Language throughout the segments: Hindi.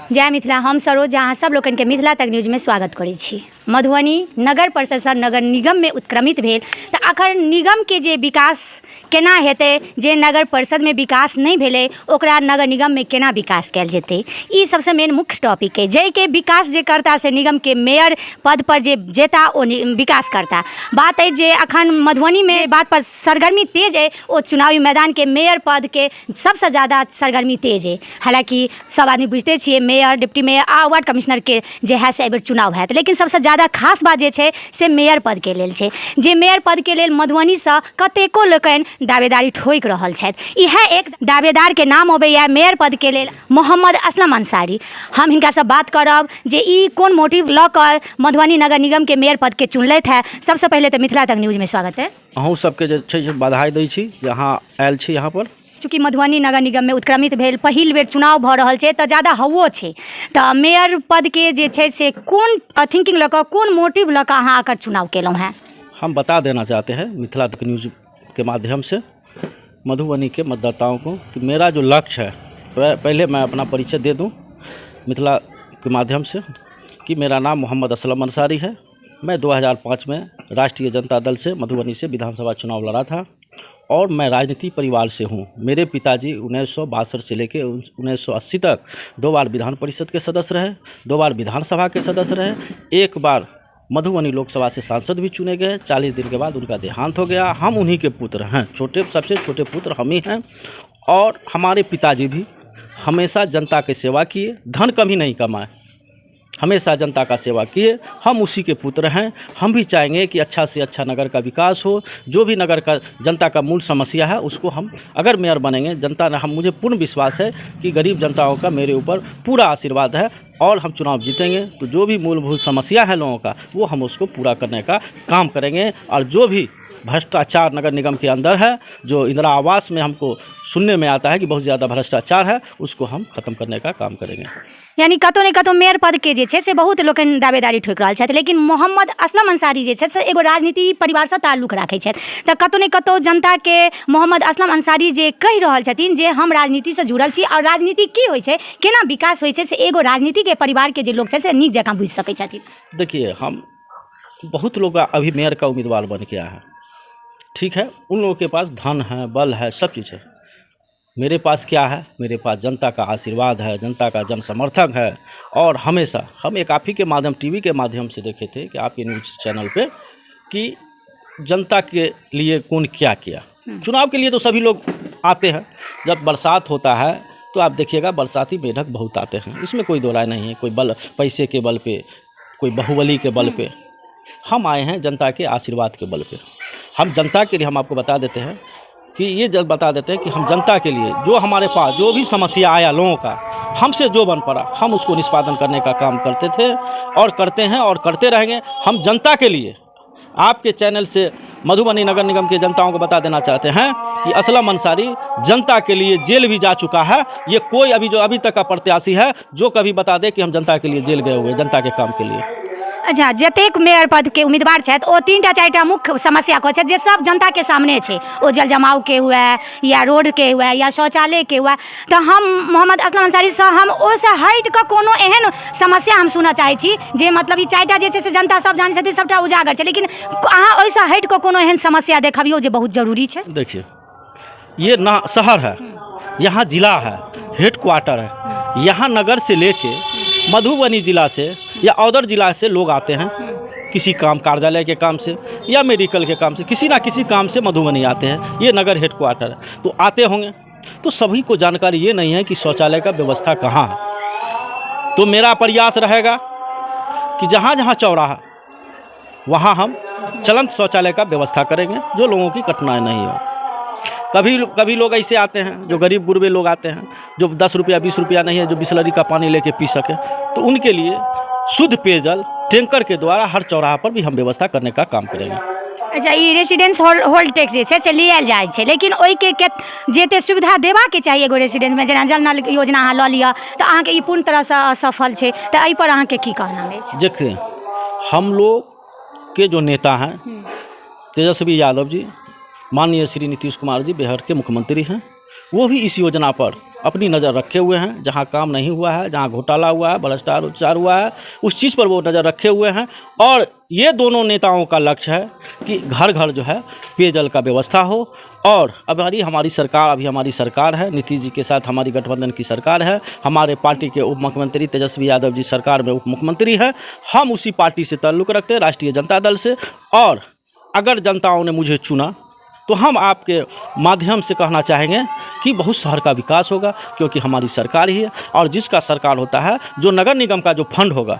जय मिथिला। हम सरोज अहाँ सब लोगन के मिथिला तक न्यूज में स्वागत करै छी। मधुबनी नगर परिषद नगर निगम में उत्क्रमित भेल तो अखन निगम के जे विकास केना हेतै, जे नगर परिषद में विकास नहीं भेलै ओकरा नगर निगम में केना विकास कैल जेतै, ई सबसे मेन मुख्य टॉपिक है। जै के विकास जे करता से निगम के मेयर पद पर जे जेता ओ विकास करता। बात है जे अखन मधुबनी में बात पर सरगर्मी तेज है, वो चुनावी मैदान के मेयर पद के सबसे ज़्यादा सरगर्मी तेज है। हालांकि सब आदमी बुझते छे मेयर, डिप्टी मेयर आ वार्ड कमिश्नर के जे है से एबर चुनाव हैत, लेकिन सबसे ज़्यादा खास बात जे छे से मेयर पद के लेल छे। जे मेयर पद के लेल मधुबनी से कतेको लोकन दावेदारी ठोक रहल छथि। इह एक दावेदार के नाम अबैया मेयर पद के लेल मोहम्मद असलम अंसारी। हम हिनका से बात करब जे ई कोन मोटिव लऽ कऽ मधुबनी नगर निगम के मेयर पद के चुनलथि है। सबसे पहले तो मिथिला तक न्यूज में स्वागत है। अहूँ सबके जे छै बधाई दै छी जे अहाँ आयल छी यहाँ पर। चूँकि मधुबनी नगर निगम में उत्क्रमित भेल पहिल बेर चुनाव भऽ रहल छै तऽ ज़्यादा हवो छै, तऽ मेयर पद के जे छै से कोन थिंकिंग लऽ कऽ, कोन मोटिव लऽ कऽ अहाँ एकर चुनाव केलहुँ हैं? हम बता देना चाहते हैं मिथिला तक न्यूज़ के माध्यम से मधुबनी के मतदाताओं को कि मेरा जो लक्ष्य है, पहले मैं अपना परिचय दे दूं मिथिला के माध्यम से कि मेरा नाम मोहम्मद असलम अंसारी है। मैं 2005 में राष्ट्रीय जनता दल से मधुबनी से विधानसभा चुनाव लड़ा था और मैं राजनीति परिवार से हूँ। मेरे पिताजी 1962 से लेकर 1980 तक 2 बार विधान परिषद के सदस्य रहे, 2 बार विधानसभा के सदस्य रहे, 1 बार मधुबनी लोकसभा से सांसद भी चुने गए। 40 दिन के बाद उनका देहांत हो गया। हम उन्हीं के पुत्र हैं, सबसे छोटे पुत्र हम ही हैं। और हमारे पिताजी भी हमेशा जनता की सेवा किए, धन कभी नहीं कमाए, हमेशा जनता का सेवा किए। हम उसी के पुत्र हैं। हम भी चाहेंगे कि अच्छा से अच्छा नगर का विकास हो। जो भी नगर का जनता का मूल समस्या है उसको हम अगर मेयर बनेंगे, जनता ने मुझे पूर्ण विश्वास है कि गरीब जनताओं का मेरे ऊपर पूरा आशीर्वाद है और हम चुनाव जीतेंगे तो जो भी मूलभूत समस्या है लोगों का वो हम उसको पूरा करने का काम करेंगे। और जो भी भ्रष्टाचार नगर निगम के अंदर है, जो इंदिरा आवास में हमको सुनने में आता है कि बहुत ज़्यादा भ्रष्टाचार है, उसको हम खत्म करने का काम करेंगे। यानी कतौ ने कतौ मेयर पद के जे छे से बहुत लोकन दावेदारी ठोक रहल छथि, लेकिन मोहम्मद असलम अंसारी जे छे से एगो राजनीति परिवार से ताल्लुक राखै छथि। तऽ कतौ ने कतौ जनता के मोहम्मद असलम अंसारी जे कहि रहल छथिन जे हम राजनीति से जुड़ल छी और राजनीति की होइ छै, केना विकास होइ छै, से एगो राजनीति के परिवार के जे लोग छे से नीक जकां बुझि सकै छथिन। देखिए, हम बहुत लोग अभी मेयर का उम्मीदवार बन के आए हैं, ठीक है, उन लोगों के पास धन है, बल है, सब चीज़ है। मेरे पास क्या है? मेरे पास जनता का आशीर्वाद है, जनता का जन समर्थक है। और हमेशा हम एक आप ही के माध्यम, टीवी के माध्यम से देखे थे कि आपके न्यूज़ चैनल पे कि जनता के लिए कौन क्या किया। चुनाव के लिए तो सभी लोग आते हैं, जब बरसात होता है तो आप देखिएगा बरसाती मेढक बहुत आते हैं, इसमें कोई दो राय नहीं है। कोई बल पैसे के बल पे, कोई बाहुबली के बल पे। हम आए हैं जनता के आशीर्वाद के बल पे। हम जनता के लिए, हम आपको बता देते हैं कि ये जब बता देते हैं कि हम जनता के लिए जो हमारे पास जो भी समस्या आया लोगों का, हमसे जो बन पड़ा हम उसको निष्पादन करने का काम करते थे और करते हैं और करते रहेंगे। हम जनता के लिए आपके चैनल से मधुबनी नगर निगम के जनताओं को बता देना चाहते हैं कि असलम अंसारी जनता के लिए जेल भी जा चुका है। ये कोई अभी तक का प्रत्याशी है जो कभी बता दे कि हम जनता के लिए जेल गए हुए, जनता के काम के लिए। अच्छा, जतेक मेयर पद के उम्मीदवार छथि ओ 3टा 4टा मुख्य समस्या को छथि जे सब जनता के सामने छै। ओ जल जमाव के हुए या रोड के हुए या शौचालय के हुए। तो हम मोहम्मद असलम अंसारी से हम ओसे हटि कऽ कोनो एहन समस्या हम सुनऽ चाहै छी जे मतलब ई 4टा जे छै से जनता सब जानै छथिन, सबटा उजागर छै, लेकिन अहाँ ओहिसँ हटि कऽ कोनो एहन समस्या देखबियौ जे बहुत जरूरी छै। देखिए, ये ना शहर है, यहाँ जिला है, हेडक्वार्टर है। यहाँ नगर से लेके मधुबनी जिला से या औदर जिला से लोग आते हैं किसी काम, कार्यालय के काम से या मेडिकल के काम से, किसी ना किसी काम से मधुबनी आते हैं। ये नगर हेडक्वार्टर है तो आते होंगे, तो सभी को जानकारी ये नहीं है कि शौचालय का व्यवस्था कहाँ है। तो मेरा प्रयास रहेगा कि जहाँ जहाँ चौराहा वहाँ हम चलंत शौचालय का व्यवस्था करेंगे, जो लोगों की कठिनाई नहीं हो। कभी लोग ऐसे आते हैं जो गरीब गुरबे लोग आते हैं, जो 10 रुपया 20 रुपया नहीं है, जो बिसलरी का पानी लेके पी सके, तो उनके लिए शुद्ध पेयजल टैंकर के द्वारा हर चौराहा पर भी हम व्यवस्था करने का काम करेंगे। अच्छा, ये रेसिडेंस होल्ड टैक्स जे छै से लियल जाइ छै, लेकिन ओहि के जेते सुविधा देबा के चाहिए एगो रेसिडेंस में, जेना जल नल योजना अहाँ लऽ लिअ तऽ अहाँके ई पूर्ण तरह से असफल छै, तऽ एहि पर अहाँके की कहना अछि? देखिए, हम लोग के जो नेता हैं तेजस्वी यादव जी, माननीय श्री नीतीश कुमार जी बिहार के मुख्यमंत्री हैं, वो भी इस योजना पर अपनी नज़र रखे हुए हैं। जहां काम नहीं हुआ है, जहां घोटाला हुआ है, भ्रष्टाचार हुआ है, उस चीज़ पर वो नज़र रखे हुए हैं। और ये दोनों नेताओं का लक्ष्य है कि घर घर जो है पेयजल का व्यवस्था हो। और हमारी सरकार है, नीतीश जी के साथ हमारी गठबंधन की सरकार है। हमारे पार्टी के उप मुख्यमंत्री तेजस्वी यादव जी सरकार में उप मुख्यमंत्री हैं। हम उसी पार्टी से ताल्लुक़ रखते हैं, राष्ट्रीय जनता दल से। और अगर जनताओं ने मुझे चुना तो हम आपके माध्यम से कहना चाहेंगे कि बहुत शहर का विकास होगा, क्योंकि हमारी सरकार ही है। और जिसका सरकार होता है, जो नगर निगम का जो फंड होगा,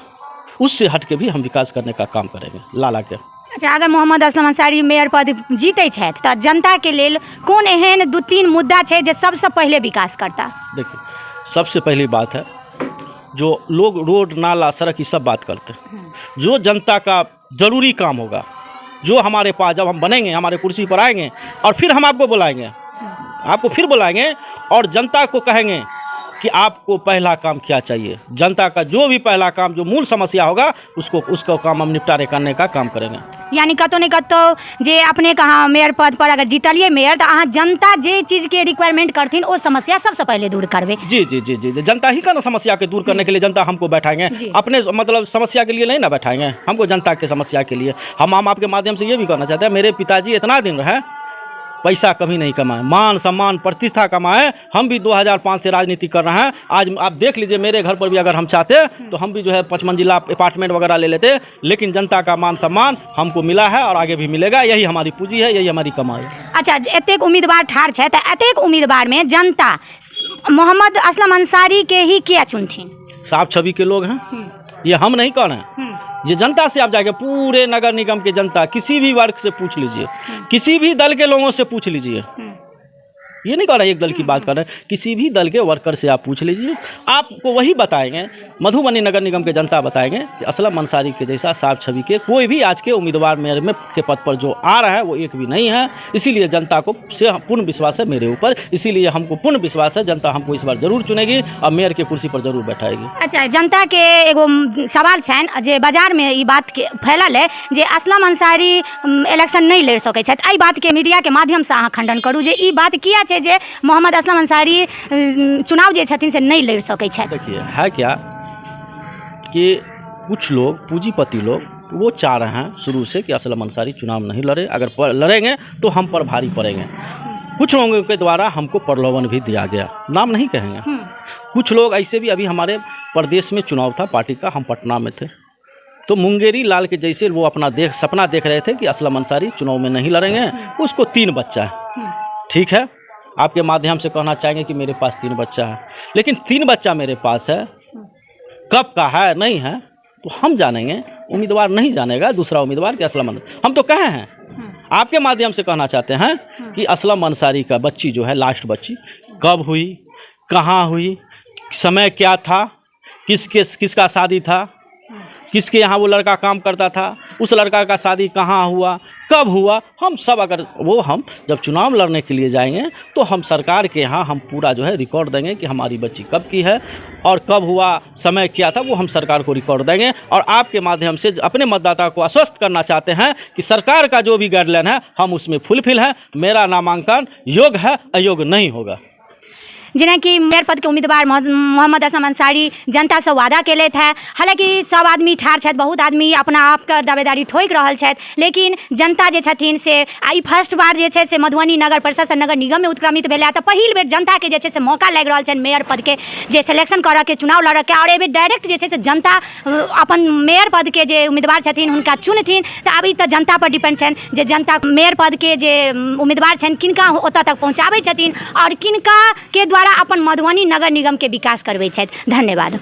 उससे हट के भी हम विकास करने का काम करेंगे लाला के। अच्छा, अगर मोहम्मद असलम अंसारी मेयर पद जीते छथि तऽ जनता के लेल कोन एहन 2-3 मुद्दा छै जे सबसे पहले विकास करता? देखिए, सबसे पहली बात है, जो लोग रोड नाला सड़क की सब बात करते हैं, जो जनता का ज़रूरी काम होगा, जो हमारे पास जब हम बनेंगे, हमारे कुर्सी पर आएंगे और फिर हम आपको बुलाएंगे, और जनता को कहेंगे कि आपको पहला काम क्या चाहिए। जनता का जो भी पहला काम, जो मूल समस्या होगा, उसको काम हम निपटारे करने का काम करेंगे। यानी कतौ ने कतौ जे अपने कहा मेयर पद पर अगर जीतलिए मेयर तो अहाँ जनता जे चीज़ के रिक्वायरमेंट करथिन वो समस्या सबसे पहले दूर करबे। जी जी जी जी, जनता ही का ना समस्या के दूर करने के लिए जनता हमको बैठाएंगे, अपने मतलब समस्या के लिए नहीं ना बैठाएंगे, हमको जनता के समस्या के लिए। हम आपके माध्यम से ये भी कहना चाहते हैं, मेरे पिताजी इतना दिन रहे, पैसा कभी नहीं कमाए, मान सम्मान प्रतिष्ठा कमाए। हम भी 2005 से राजनीति कर रहे हैं। आज आप देख लीजिए, मेरे घर पर भी अगर हम चाहते तो हम भी जो है 5 मंजिला अपार्टमेंट वगैरह ले लेते, लेकिन जनता का मान सम्मान हमको मिला है और आगे भी मिलेगा। यही हमारी पूंजी है, यही हमारी कमाई है। अच्छा, एतेक उम्मीदवार ठार छै तऽ एतेक उम्मीदवार में जनता मोहम्मद असलम अंसारी के ही किया चुनथिन? साफ छवि के लोग हैं, ये हम नहीं कह रहे हैं। ये जनता से आप जाके पूरे नगर निगम के जनता, किसी भी वर्ग से पूछ लीजिए, किसी भी दल के लोगों से पूछ लीजिए, ये नहीं कह रहे एक दल की बात कर रहे हैं, किसी भी दल के वर्कर से आप पूछ लीजिए, आपको वही बताएंगे, मधुबनी नगर निगम के जनता बताएंगे कि असलम अंसारी के जैसा साफ छवि के कोई भी आज के उम्मीदवार मेयर में के पद पर जो आ रहा है वो एक भी नहीं है। इसीलिए जनता को से पूर्ण विश्वास है मेरे ऊपर, इसीलिए हमको पूर्ण विश्वास है जनता हमको इस बार जरूर चुनेगी और मेयर के कुर्सी पर जरूर बैठाएगी। अच्छा, जनता के एगो सवाल छनि जे बाजार में ई बात के फैलल है जे असलम अंसारी इलेक्शन नहीं लड़ सकै छथि, एहि बात के मीडिया के माध्यम से अहाँ खंडन करू जे ई बात किया जे मोहम्मद असलम अंसारी चुनाव जे छथिन से नहीं लड़ सकै छथि। देखिए, है क्या कि कुछ लोग, पूंजीपति लोग, वो चाह रहे हैं शुरू से कि असलम अंसारी चुनाव नहीं लड़े, अगर लड़ेंगे तो हम पर भारी पड़ेंगे। कुछ लोगों के द्वारा हमको प्रलोभन भी दिया गया, नाम नहीं कहेंगे। कुछ लोग ऐसे भी, अभी हमारे प्रदेश में चुनाव था पार्टी का, हम पटना में थे, तो मुंगेरी लाल के जैसे वो अपना सपना देख रहे थे कि असलम अंसारी चुनाव में नहीं लड़ेंगे। उसको 3 बच्चा है, ठीक है, आपके माध्यम से कहना चाहेंगे कि मेरे पास 3 बच्चा है, लेकिन 3 बच्चा मेरे पास है, कब का है नहीं है तो हम जानेंगे, उम्मीदवार नहीं जानेगा दूसरा उम्मीदवार कि असलम। हम तो कहे हैं, आपके माध्यम से कहना चाहते हैं कि असलम अंसारी का बच्ची जो है, लास्ट बच्ची कब हुई, कहाँ हुई, समय क्या था, किसका शादी था, किसके यहाँ वो लड़का काम करता था, उस लड़का का शादी कहाँ हुआ, कब हुआ, हम सब, अगर वो हम जब चुनाव लड़ने के लिए जाएंगे तो हम सरकार के यहाँ हम पूरा जो है रिकॉर्ड देंगे कि हमारी बच्ची कब की है और कब हुआ, समय क्या था, वो हम सरकार को रिकॉर्ड देंगे। और आपके माध्यम से अपने मतदाता को आश्वस्त करना चाहते हैं कि सरकार का जो भी गाइडलाइन है हम उसमें फुलफिल है, मेरा नामांकन योग्य है, अयोग्य नहीं होगा। जेना कि मेयर पद के उम्मीदवार मोहम्मद असलम अंसारी जनता से वादा केले थे, हालांकि सब आदमी ठार छथि, बहुत आदमी अपना आप के दावेदारी ठोकि रहल छथि, लेकिन जनता जे छथिन से आई फर्स्ट बार जे छै से मधुबनी नगर परिषद से नगर निगम में उत्क्रमित भेलै, तऽ पहिल बेर जनता के जे छै से मौका लागि रहल छनि मेयर पद के जे सिलेक्शन करऽ के, चुनाव लड़ऽ के, और एहि बेर डायरेक्ट जे छै से जनता अपन मेयर पद के जे उम्मीदवार छथिन हुनका चुनथिन। तऽ अभी तऽ जनता पर डिपेंड छनि जे जनता मेयर पद के जे उम्मीदवार छनि किनका ओतऽ तक पहुँचाबै छथिन और किनका के द्वारा अपन मधुबनी नगर निगम के विकास करबै छथि। धन्यवाद।